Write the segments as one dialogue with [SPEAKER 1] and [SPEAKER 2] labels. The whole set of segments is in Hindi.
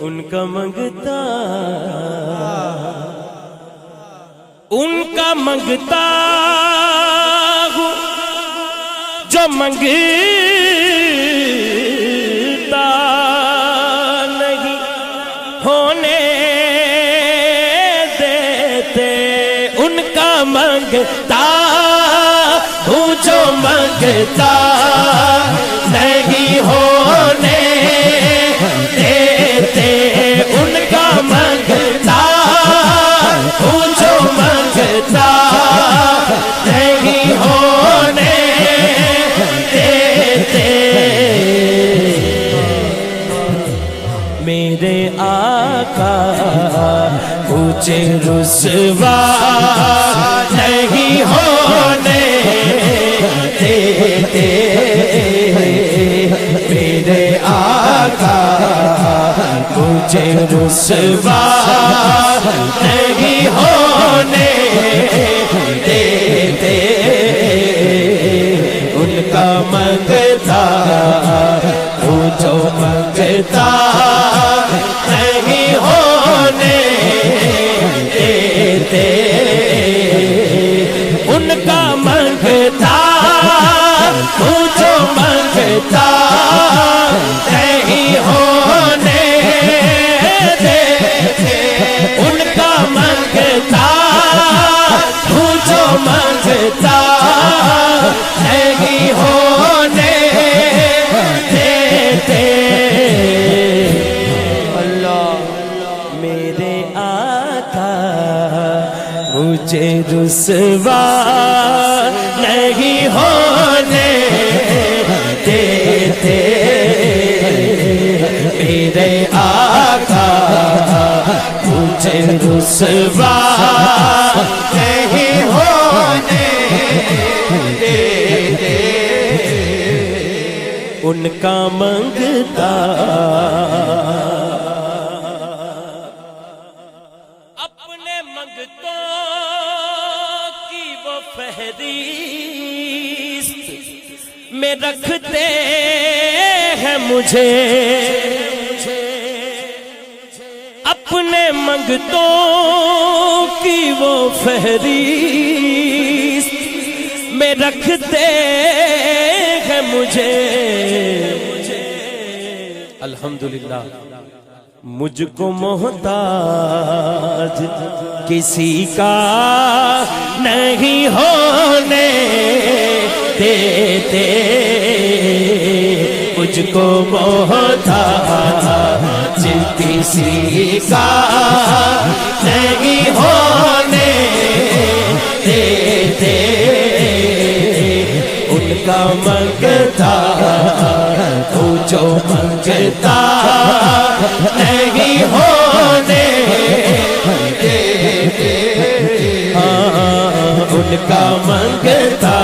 [SPEAKER 1] उनका मंगता हूँ जो मंगता नहीं होने देते। उनका मंगता हूँ जो मंगता नहीं होने देते। उनका मंगता हूँ जो मंगता नहीं होने देते। मेरे आका ऊंचे रुसवा नहीं होने देते। मेरे आका मुझे रुसवा नहीं होने देते। उनका मंगता हूँ जो मंगता नहीं होने देते। उनका मंगता हूँ जो मंगता नहीं होने देते। उनका मंगता हूँ जो मंगता नहीं होने देते। अल्लाह मेरे आका मुझे रुसवा नहीं होने देते। मेरे आका मुझे रुसवा नहीं होने देते। उनका मंगता अपने मंगतों की वो फहरिस्त में रखते हैं मुझे। अपने मंगतों की वो फहरिस्त में रखते हैं मुझे। अल्हम्दुलिल्लाह मुझको मोहताज किसी का नहीं होने देते। मुझको मोहताज किसी का नहीं होने देते। उनका मंगता हूँ जो मंगता नहीं होने देते। उनका मंगता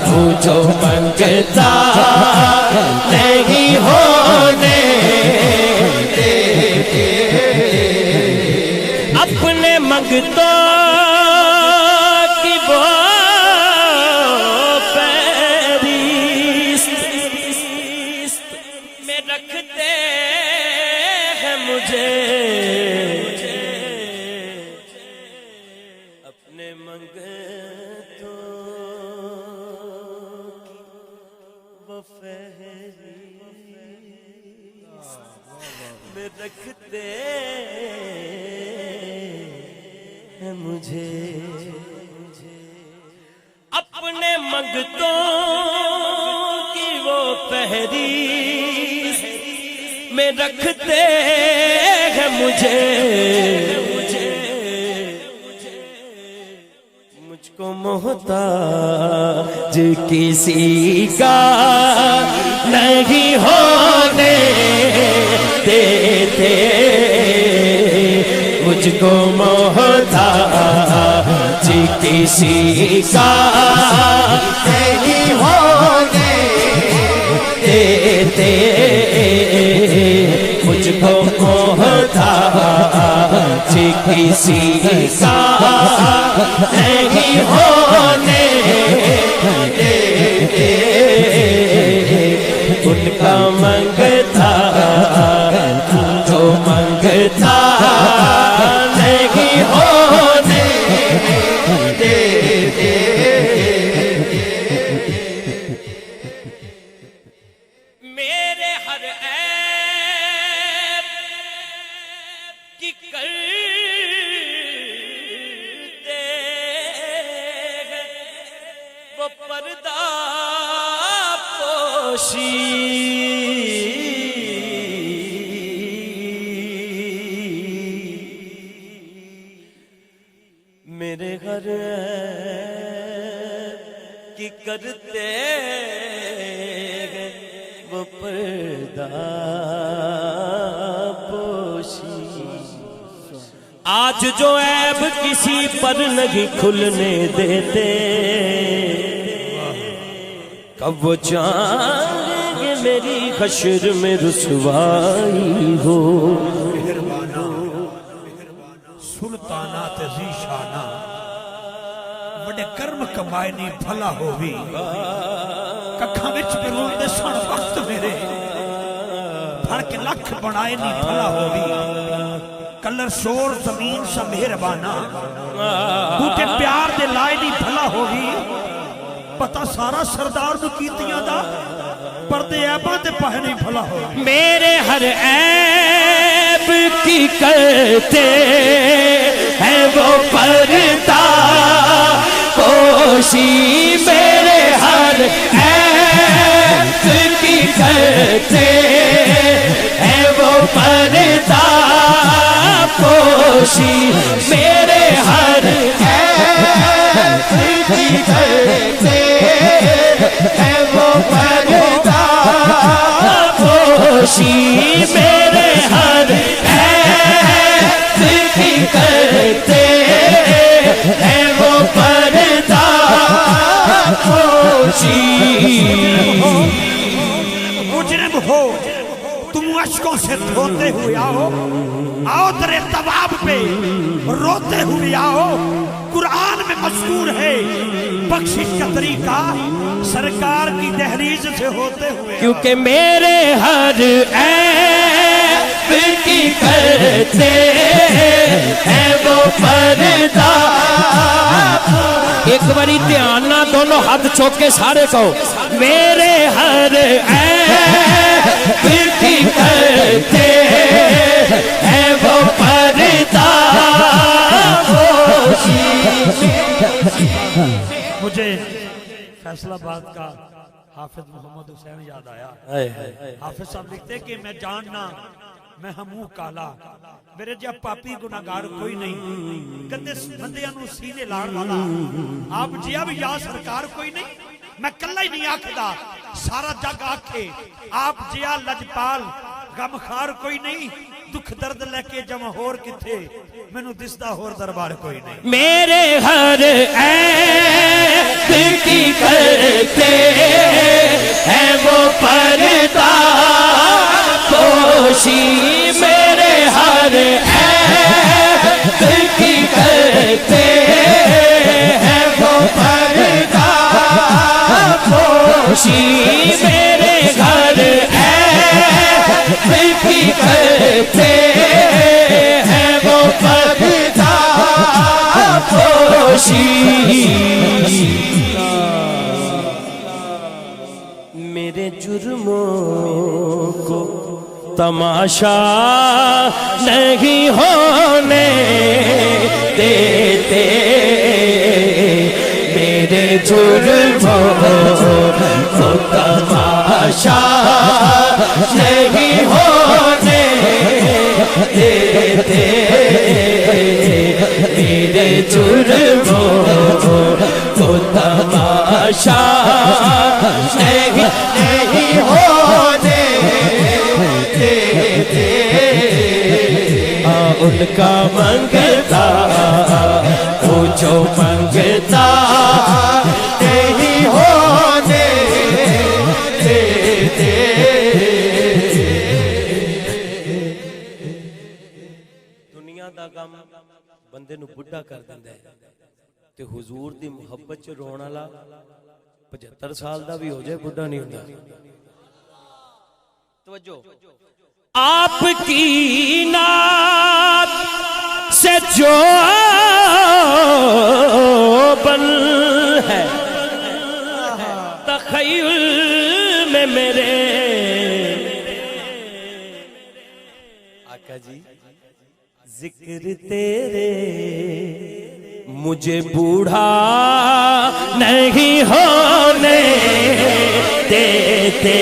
[SPEAKER 1] हूँ जो मंगता नहीं होने देते। अपने मंगतों की वो फहरिस्त में रखते हैं मुझे। अपने मंगतों की वो फहरिस्त में रखते हैं मुझे। अपने मंगतों की वो फहरिस्त में रखते हैं मुझे। मुझको मोहताज किसी का नहीं होने देते। मुझको मोहताज किसी का नहीं होने देते। मुझको मोहताज किसी का नहीं होने देते। उनका मंगता मंगता नहीं होने देते। मेरे हर ऐब की करते वो पर्दा पोशी। मेरे हर की करते वो पर्दा पोशी। आज जो ऐब किसी पर नहीं खुलने देते, कब वो चाहेंगे मेरी हश्र में रुसवाई हो।
[SPEAKER 2] सुल्ताना ते ज़ीशाना बड़े कर्म कमाए नहीं भला होवी। कखा विच भी रोंदे सन वक्त मेरे, भर के लख बनाए नहीं भला होवी। कलर शोर जमीन सा मेहरबाना, बूटे प्यार दे लाए नहीं भला होवी। पता सारा सरदार नु कीतियां दा, पर्दे ऐबां ते पाए नहीं भला होवी।
[SPEAKER 1] मेरे हर ऐब की करते हैं वो पर्दा पोशी। मेरे हर ऐब की करते हैं वो पर्दा पोशी। मेरे हर ऐब की करते हैं वो पर्दा पोशी। मेरे हर ऐब की करते हैं वो पर्दा पोशी।
[SPEAKER 2] मुजरिम हो तुम अश्कों से धोते हुए आओ, आओ तेरे तवाब पे रोते हुए आओ। कुरान में मज़कूर है बख्शिश का तरीका सरकार की दहलीज से होते हुए।
[SPEAKER 1] क्योंकि मेरे हर ऐब की करते हैं वो पर्दा। एक बारी ध्यान ना दोनों हाथ चौक के सारे कहो, मेरे हर ऐब की करते हैं वो पर्दा पोशी।
[SPEAKER 2] मुझे फैसलाबाद का हाफिज मोहम्मद हुसैन याद आया। हाफिज साहब लिखते कि मैं जानना मैं हमू काला, मेरे जब पापी गुनाहगार कोई नहीं। कदे बंदियां नू सीने लाण वाला आप जिया भी या सरकार कोई नहीं। मैं कल्ला ही नहीं आखदा, सारा जग आखे आप जिया लजपाल गमखार कोई नहीं। दुख दर्द लेके जमा होर किथे, मैनू दिसदा होर दरबार कोई नहीं।
[SPEAKER 1] मेरे हर ऐब की करते हैं वो पर्दा पोशी। मेरे हर ऐब की करते हैं वो पर्दा पोशी। मेरे घर ऐब की करते हैं वो पर्दा पोशी। मेरे जुर्मों को तमाशा नहीं होने देते। मेरे जुर्मों को तमाशा नहीं होने देते। मेरे जुर्मों को तमाशा नहीं होने देते। उनका मंगता वो जो मंगता नहीं होने देते। दुनिया दा गम बंदे नू बुढ़ा कर दिंदा है ते हुजूर दी मुहब्बत च रोण वाला 75 साल दा भी हो जाए बुढ़ा नहीं होता। तवज्जो। आपकी जो बन है तख़य्युल में मेरे। आका जी जिक्र तेरे मुझे बूढ़ा नहीं होने देते,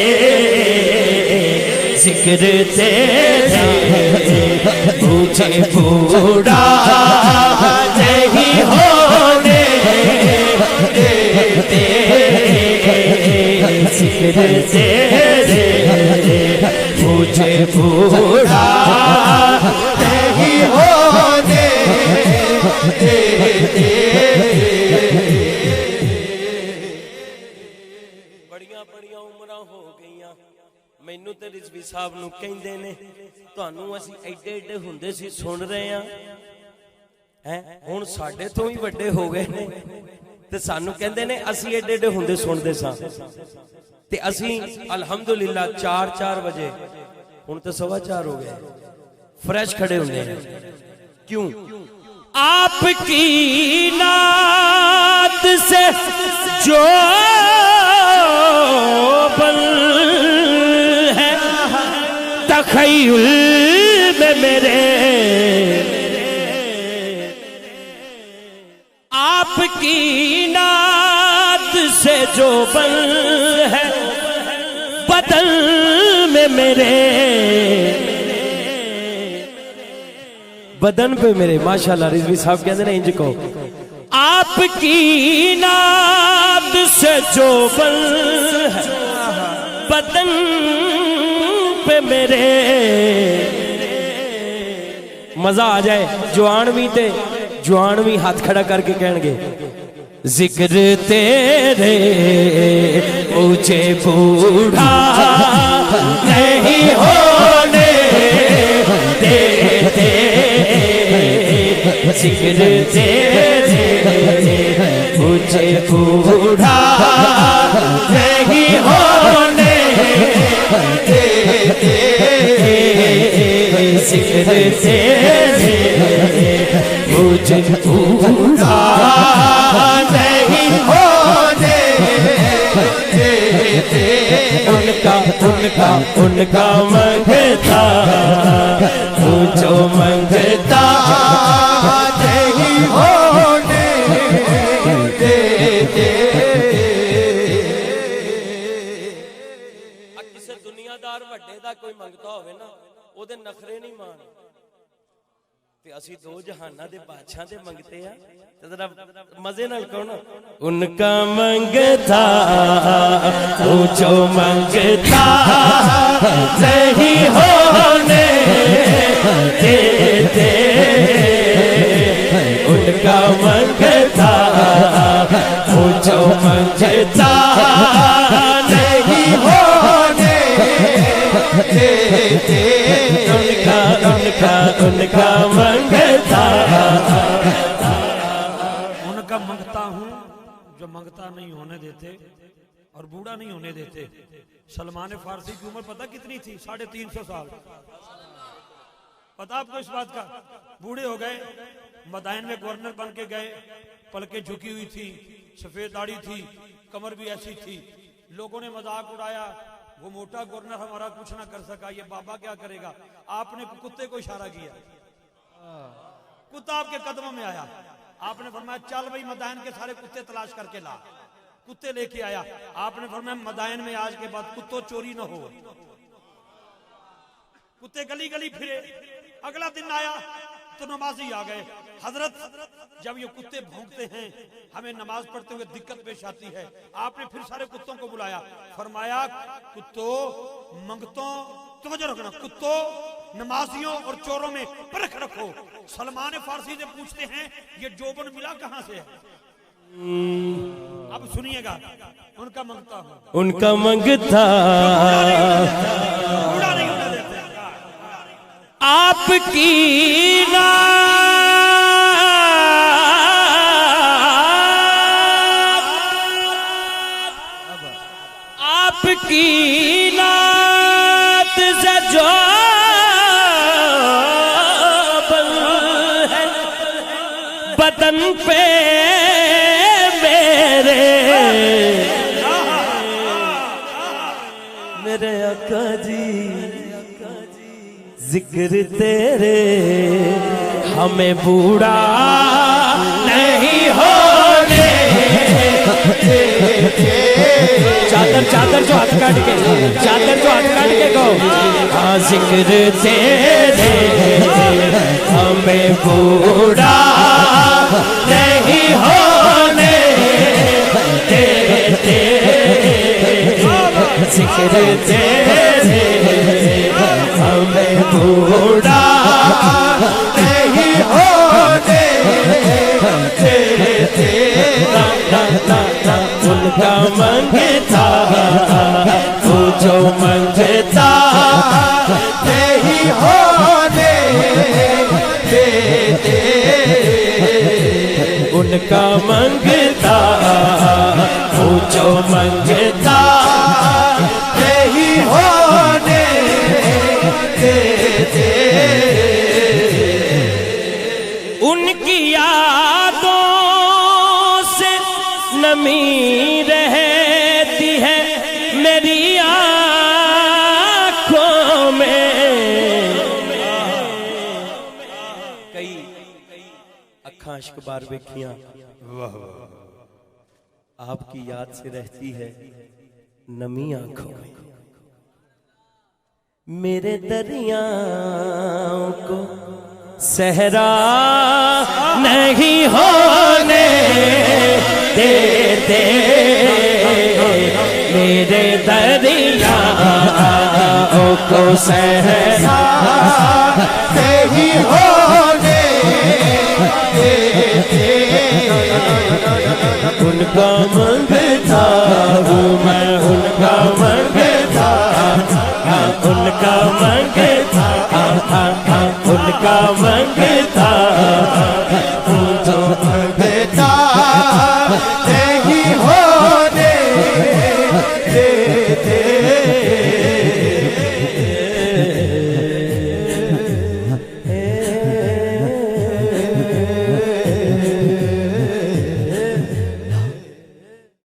[SPEAKER 1] जिक्र तेरे मुझे बूढ़ा नहीं होने देते, जिक्र तेरे मुझे बूढ़ा नहीं होने देते। बड़ियां बड़ियां उम्रां हो गईयां, मैनू ते रिजवी साहब नू कहंदे ने तुहानू असीं एडे एडे हुंदे सी सुन रहे हां हैं, हुण साडे तो भी वड्डे हो गए ने ते सानू कहंदे ने असीं एडे एडे हुंदे सुनदे सां ते असीं अल्हम्दुलिल्लाह 4-4 बजे हुण तो 4:15 हो गए फ्रेश खड़े हुंदे हैं। क्यों? आपकी नात से जो बल है तख़य्युल में मेरे, आपकी नात से जो बल है बदन में मेरे, बदन पे मेरे। माशाल्लाह रिजवी साहब कहते हैं इंज को, आपकी नात से जो बल है बदन पे मेरे। मजा आ जाए जवान भी हाथ खड़ा करके कहेंगे जिक्र तेरे मुझे बूढ़ा नहीं होने देते, जिक्र तेरे मुझे बूढ़ा नहीं होने देते, जिक्र तेरे मुझे बूढ़ा नहीं होने देते। उनका मंगता जो मंगता नहीं होने देते। किसी दुनियादार वड्डे दा कोई मंगता होवे ना ओदे नखरे नहीं मान ते असी दो जहाना दे बादशाह दे मंगते आ ते जरा मजे नाल कहो ना। उनका मंगता जो मंगता नहीं होने देते, उनका मंगता जो मंगता नहीं होने देते, उनका मंगता
[SPEAKER 2] उनका मंगता हूँ जो मंगता नहीं होने देते और बूढ़ा नहीं होने देते। सलमान फारसी की उम्र पता कितनी थी? 350 साल। पता आपको इस बात का? बूढ़े हो गए, मदाइन में गवर्नर बन के गए, पलकें झुकी हुई थी, सफेद दाढ़ी थी, कमर भी ऐसी थी। लोगों ने मजाक उड़ाया, वो मोटा गवर्नर हमारा कुछ ना कर सका, ये बाबा क्या करेगा। आपने कुत्ते को इशारा किया, कुत्ता आपके कदमों में आया, आपने फरमाया चल भाई मदाइन के सारे कुत्ते तलाश करके ला। कुत्ते लेके आया, आपने फरमाया मदाइन में आज के बाद कुत्तों चोरी न हो। कुत्ते गली गली फिरे। अगला दिन आया तो नमाजी आ गए। हजरत जब ये कुत्ते भौंकते हैं हमें नमाज पढ़ते हुए दिक्कत पेश आती है। आपने फिर सारे कुत्तों को बुलाया, फरमाया कुत्तों मंगतों तवज्जो रखना, कुत्तों नमाजियों और चोरों में परख रखो। सलमान फारसी से पूछते हैं ये जोबन मिला कहां से है? अब सुनिएगा, उनका मंगता हूं,
[SPEAKER 1] उनका मंगता
[SPEAKER 2] बूढ़ा नहीं होने देते।
[SPEAKER 1] आपकी आपकी नात से जो बल है बदन पे मेरे आका जी जिक्र तेरे हमें बूढ़ा नहीं होने। चादर चादर जो हाथ काट के, चादर जो हाथ काट के कहो, हाँ जिक्र तेरे हमें बूढ़ा नहीं होने देते। जिक्र तेरे हमें बूढ़ा नहीं होने देते। उनका मंगता वो जो मंगता नहीं होने देते। उनका मंगता वो जो मंगता नहीं होने देते। उनकी यादों से नमी रहती है मेरी आँखों में। कई अखां इश्क बार वेखियां आपकी याद से रहती है नमी आँखों में। मेरे दरियाओं को सहरा नहीं होने देते। मेरे दरियाओं को सहरा नहीं होने देते। उनका मंगता हूँ मैं, उनका मंगता, उनका मंगता, उनका मंगता